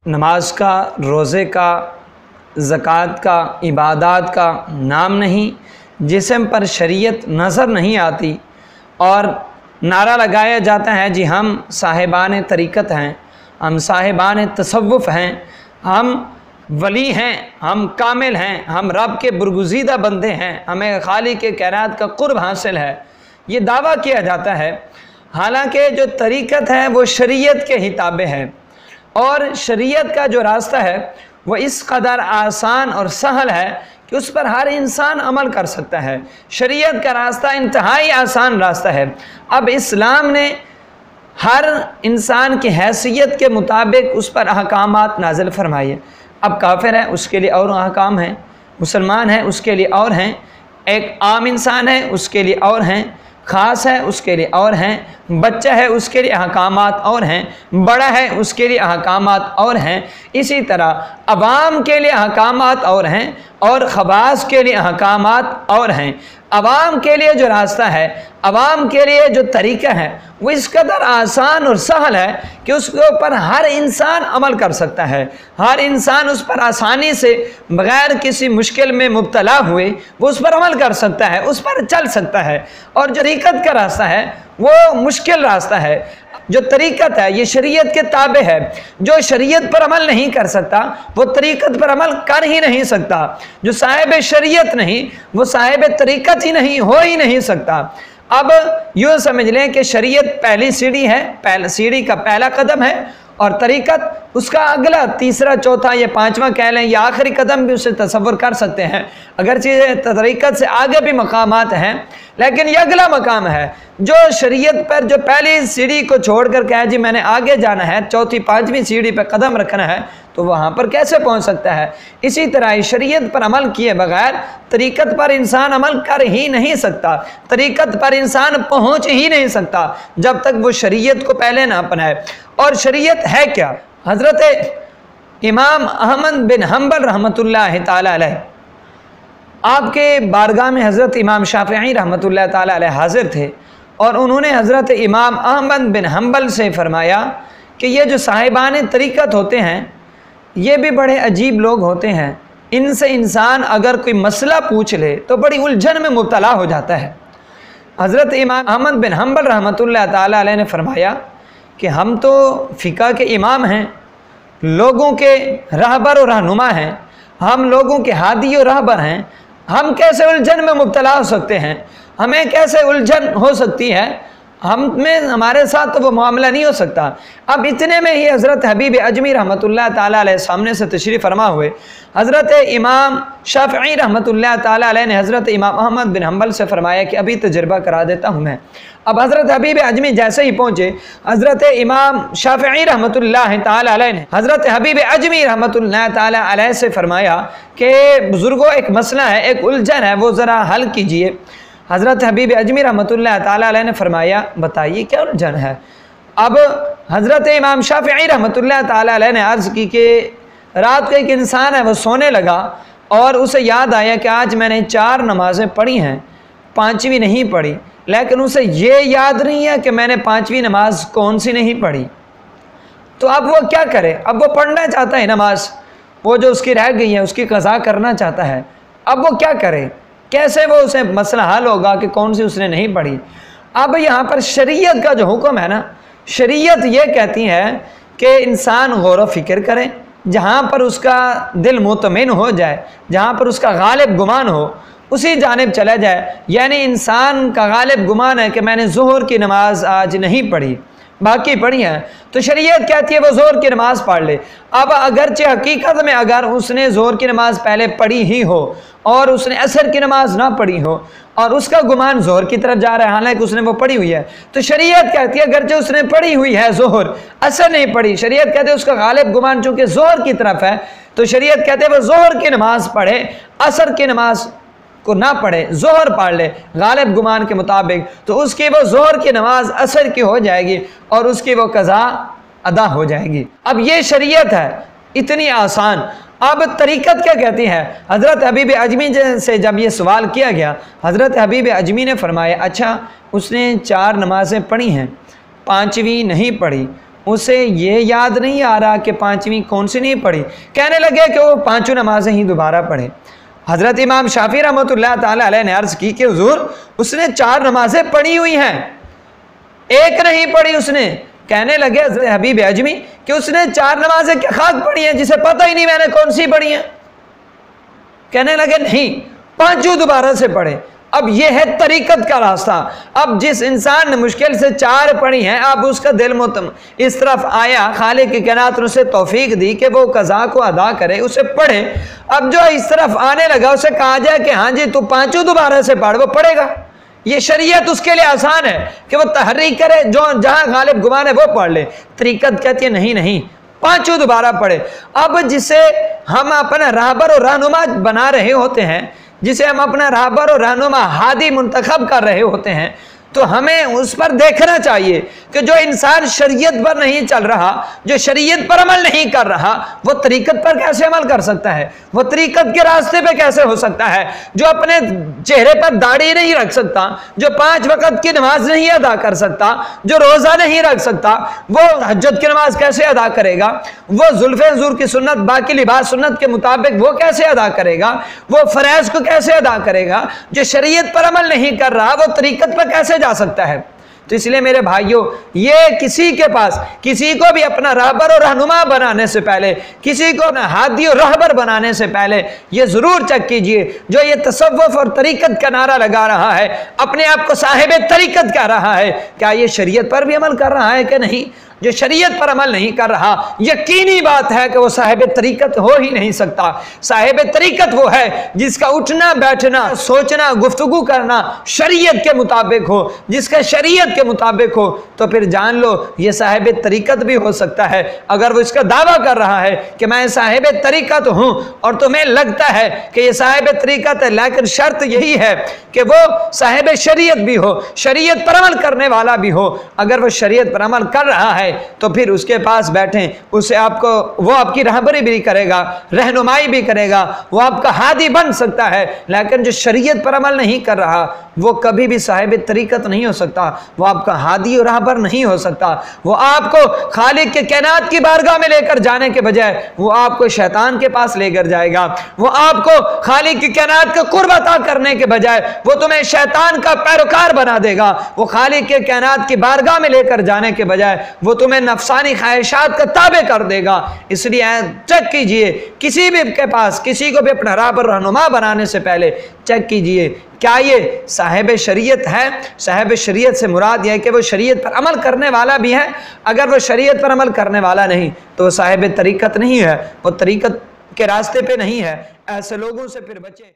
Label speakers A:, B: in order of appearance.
A: नमाज का, रोज़े का, ज़कात का, इबादत का नाम नहीं, जिस्म पर शरीयत नज़र नहीं आती और नारा लगाया जाता है जी हम साहिबान तरीक़त हैं, हम साहिबान तसव्वुफ़ हैं, हम वली हैं, हम कामिल हैं, हम रब के बरगुज़ीदा बंदे हैं, हमें खालिक के कैनात का कुर्ब हासिल है, ये दावा किया जाता है। हालांकि जो तरीक़त है वो शरीयत के ही ताबे है और शरीयत का जो रास्ता है वो इस कदर आसान और सहल है कि उस पर हर इंसान अमल कर सकता है। शरीयत का रास्ता इंतहाई आसान रास्ता है। अब इस्लाम ने हर इंसान की हैसियत के मुताबिक उस पर अहकामात नाज़िल फरमाए। अब काफिर है उसके लिए और अहकाम हैं, मुसलमान है उसके लिए और हैं, एक आम इंसान है उसके लिए और हैं, ख़ास है उसके लिए और हैं, बच्चा है उसके लिए अहकामात और हैं, बड़ा है उसके लिए अहकामात और हैं, इसी तरह अवाम के लिए अहकामात और हैं और ख़वास के लिए अहकामात और हैं। अवाम के लिए जो रास्ता है, अवाम के लिए जो तरीक़ा है वो इस कदर आसान और सहल है कि उसके ऊपर हर इंसान अमल कर सकता है। हर इंसान उस पर आसानी से बग़ैर किसी मुश्किल में मुब्तला हुए वो उस पर अमल कर सकता है, उस पर चल सकता है। और जो तरीक़त का रास्ता है वो मुश्किल रास्ता है। जो तरीक़त है ये शरीयत के ताबे है। जो शरीयत पर अमल नहीं कर सकता वो तरीक़त पर अमल कर ही नहीं सकता। जो साहिब शरीयत नहीं वो साहिब तरीक़त ही नहीं हो ही नहीं सकता। अब यूँ समझ लें कि शरीयत पहली सीढ़ी है, सीढ़ी का पहला कदम है और तरीक़त उसका अगला, तीसरा, चौथा या पाँचवा कह लें या आखिरी कदम भी उसे तसव्वुर कर सकते हैं। अगरचे तरीक़त से आगे भी मकामात हैं लेकिन यह अगला मकाम है। जो शरीयत पर जो पहली सीढ़ी को छोड़ कर कहे जी मैंने आगे जाना है, चौथी पाँचवीं सीढ़ी पर कदम रखना है, तो वहाँ पर कैसे पहुँच सकता है। इसी तरह शरीयत पर अमल किए बगैर तरीक़त पर इंसान अमल कर ही नहीं सकता, तरीक़त पर इंसान पहुँच ही नहीं सकता जब तक वो शरीयत को पहले ना अपनाए। और शरीयत है क्या? हज़रत इमाम अहमद बिन हम्बल रहमतुल्लाह ताला अलैह, आपके बारगाह में हज़रत इमाम शाफ़िई रहमतुल्लाह ताला अलैह हाज़िर थे और उन्होंने हज़रत इमाम अहमद बिन हम्बल से फ़रमाया कि ये जो साहिबान तरीक़त होते हैं ये भी बड़े अजीब लोग होते हैं, इनसे इंसान अगर कोई मसला पूछ ले तो बड़ी उलझन में मुब्तला हो जाता है। हज़रत इमाम अहमद बिन हम्बल रहमतुल्लाह ताला अलैह ने फ़रमाया कि हम तो फ़िक़ह के इमाम हैं, लोगों के रहबर और रहनुमा हैं, हम लोगों के हादी और रहबर हैं, हम कैसे उलझन में मुब्तला हो सकते हैं, हमें कैसे उलझन हो सकती है, हम में हमारे साथ तो वो मामला नहीं हो सकता। अब इतने में ही हज़रत हबीब अजमी रहमतुल्लाह ताला अलैह सामने से तशरीफ़ फरमा हुए। हज़रत इमाम शाफ़िई रहमतुल्लाह ताला अलैह ने हज़रत इमाम अहमद बिन हम्बल से फ़रमाया कि अभी तजुर्बा करा देता हूँ मैं। अब हज़रत हबीब अजमी जैसे ही पहुँचे, हज़रत इमाम शाफ़िई रहमतुल्लाह ताला अलैह ने हज़रत हबीब अजमी रहमतुल्लाह ताला अलैह से फ़रमाया कि बुज़ुर्गों एक मसला है, एक उलझन है, वो ज़रा हल कीजिए। हज़रत हबीब अजमी रहमतुल्लाह ताला अलैह ने फ़रमाया बताइए क्या उलझन है। अब हज़रत इमाम शाफ़िई रहमतुल्लाह ताला अलैह ने अर्ज़ की कि रात को एक इंसान है वो सोने लगा और उसे याद आया कि आज मैंने 4 नमाज़ें पढ़ी हैं, 5वीं नहीं पढ़ी, लेकिन उसे ये याद नहीं है कि मैंने 5वीं नमाज कौन सी नहीं पढ़ी। तो अब वो क्या करे? अब वो पढ़ना चाहता है नमाज, वो जो उसकी रह गई है उसकी क़ज़ा करना चाहता है। अब वो क्या करे? कैसे वो उसे मसला हल होगा कि कौन सी उसने नहीं पढ़ी। अब यहाँ पर शरीयत का जो हुक्म है ना, शरीयत ये कहती है कि इंसान गौर व फिक्र करे, जहाँ पर उसका दिल मुतमिन हो जाए, जहाँ पर उसका गालिब गुमान हो उसी जानिब चला जाए। यानी इंसान का गालिब गुमान है कि मैंने ज़ुहर की नमाज आज नहीं पढ़ी, बाकी पढ़ी हैं, तो शरीयत कहती है वो ज़ोहर की नमाज़ पढ़ ले। अब अगरचे हकीकत में अगर उसने ज़ोहर की नमाज़ पहले पढ़ी ही हो और उसने असर की नमाज़ ना पढ़ी हो और उसका गुमान ज़ोहर की तरफ जा रहा है, हालांकि उसने वो पढ़ी हुई है, तो शरीयत कहती है अगरचे उसने पढ़ी हुई है ज़ोहर, असर नहीं पढ़ी, शरीयत कहते है उसका गालिब गुमान चूँकि ज़ोहर की तरफ है, तो शरीयत कहते हैं वो ज़ोहर की नमाज़ पढ़े, असर की नमाज़ को ना पढ़े, ज़ोहर पढ़ ले गालिब गुमान के मुताबिक, तो उसकी वो ज़ोहर की नमाज असर की हो जाएगी और उसकी वो कज़ा अदा हो जाएगी। अब ये शरीयत है, इतनी आसान। अब तरीक़त क्या कहती है? हज़रत हबीब अजमी से जब ये सवाल किया गया, हज़रत हबीब अजमी ने फरमाया अच्छा उसने 4 नमाज़ें पढ़ी हैं, 5वीं नहीं पढ़ी, उसे ये याद नहीं आ रहा कि पाँचवीं कौन सी नहीं पढ़ी, कहने लगे कि वो पाँचों नमाजें ही दोबारा पढ़े। हज़रत इमाम शाफी रहमतुल्लाह ताला अलैह ने अर्ज़ की कि हुज़ूर उसने 4 नमाजें पढ़ी हुई हैं, एक नहीं पढ़ी उसने। कहने लगे हज़रत हबीब अजमी कि उसने 4 नमाजें क्या खाक पढ़ी हैं जिसे पता ही नहीं मैंने कौन सी पढ़ी हैं। कहने लगे नहीं, 5 दोबारा से पढ़े। अब यह है तरीक़त का रास्ता। अब जिस इंसान ने मुश्किल से 4 पढ़ी हैं, अब उसका दिल मुतम इस तरफ आया, खालिक की कायनात ने उसे तौफीक दी कि वो कज़ा को अदा करे, उसे पढ़े। अब जो इस तरफ आने लगा उसे कहा जाए कि हाँ जी तू 5 दोबारा से पढ़, वो पढ़ेगा। ये शरीयत उसके लिए आसान है कि वो तहरीक करे, जो जहां गालिब गुमान है वो पढ़ ले। तरीक़त कहती है नहीं नहीं, 5 दोबारा पढ़े। अब जिसे हम अपना रहबर और रहनुमा बना रहे होते हैं, जिसे हम अपना रहबर और रहनुमा हादी मुंतखब कर रहे होते हैं, तो हमें उस पर देखना चाहिए कि जो इंसान शरीयत पर नहीं चल रहा, जो शरीयत पर अमल नहीं कर रहा, वो तरीक़त पर कैसे अमल कर सकता है, वो तरीक़त के रास्ते पे कैसे हो सकता है। जो अपने चेहरे पर दाढ़ी नहीं रख सकता, जो 5 वक़्त की नमाज नहीं अदा कर सकता, जो रोज़ा नहीं रख सकता, वो हज्जत की नमाज कैसे अदा करेगा। वो जुल्फ़े ज़ुर की सुन्नत, बाकी लिबास सुन्नत के मुताबिक वो कैसे अदा करेगा, वो फ़रज़ को कैसे अदा करेगा। जो शरीयत पर अमल नहीं कर रहा, वो तरीक़त पर कैसे जा सकता है। तो इसलिए मेरे भाइयों, ये किसी के पास, किसी को भी अपना रहबर और रहनुमा बनाने से पहले, किसी को अपना हादी और रहबर बनाने से पहले ये ज़रूर चेक कीजिए, जो ये तसव्वुफ़ और तरीक़त का नारा लगा रहा है, अपने आप को साहिब तरीक़त कह रहा है, क्या ये शरीयत पर भी अमल कर रहा है कि नहीं। जो शरीयत पर अमल नहीं कर रहा, यकीनी बात है कि वो साहिब तरीक़त हो ही नहीं सकता। साहिब तरीक़त वो है जिसका उठना बैठना, सोचना, गुफ्तगू करना शरीयत के मुताबिक हो, जिसका शरीयत के मुताबिक हो, तो फिर जान लो ये साहिब तरीक़त भी हो सकता है। अगर वो इसका दावा कर रहा है कि मैं साहिब तरीक़त हूँ और तुम्हें लगता है कि ये साहिब तरीक़त है, लेकिन शर्त यही है कि वो साहिब शरीयत भी हो, शरीयत पर अमल करने वाला भी हो। अगर वो शरीयत पर अमल कर रहा है तो फिर उसके पास बैठें, उसे आपको, वो आपकी रहबरी भी करेगा, रहनुमाई भी करेगा, वो आपका हादी बन सकता है। लेकिन जो शरीयत पर अमल नहीं कर रहा, वो कभी भी साहिब तरीक़त नहीं हो सकता, वो आपका हादी और रहबर नहीं हो सकता। वो आपको खालिक के कायनात की बारगाह में लेकर जाने के बजाय वो आपको शैतान के पास लेकर जाएगा। वो आपको खालिक की कायनात का कुर्ब अता करने के बजाय वो तुम्हें शैतान का पैरोकार बना देगा। वो खालिक के कायनात की बारगाह में लेकर जाने के बजाय वो तुम्हें नफसानी ख्वाहिशात का ताबे कर देगा। इसलिए चेक कीजिए, किसी भी के पास, किसी को भी अपना रहबर रहनुमा बनाने से पहले चेक कीजिए क्या ये साहिब शरीयत है। साहिब शरीयत से मुराद यह है कि वो शरीयत पर अमल करने वाला भी है। अगर वो शरीयत पर अमल करने वाला नहीं तो वो साहिब तरीक़त नहीं है, वो तरीक़त के रास्ते पे नहीं है। ऐसे लोगों से फिर बचें।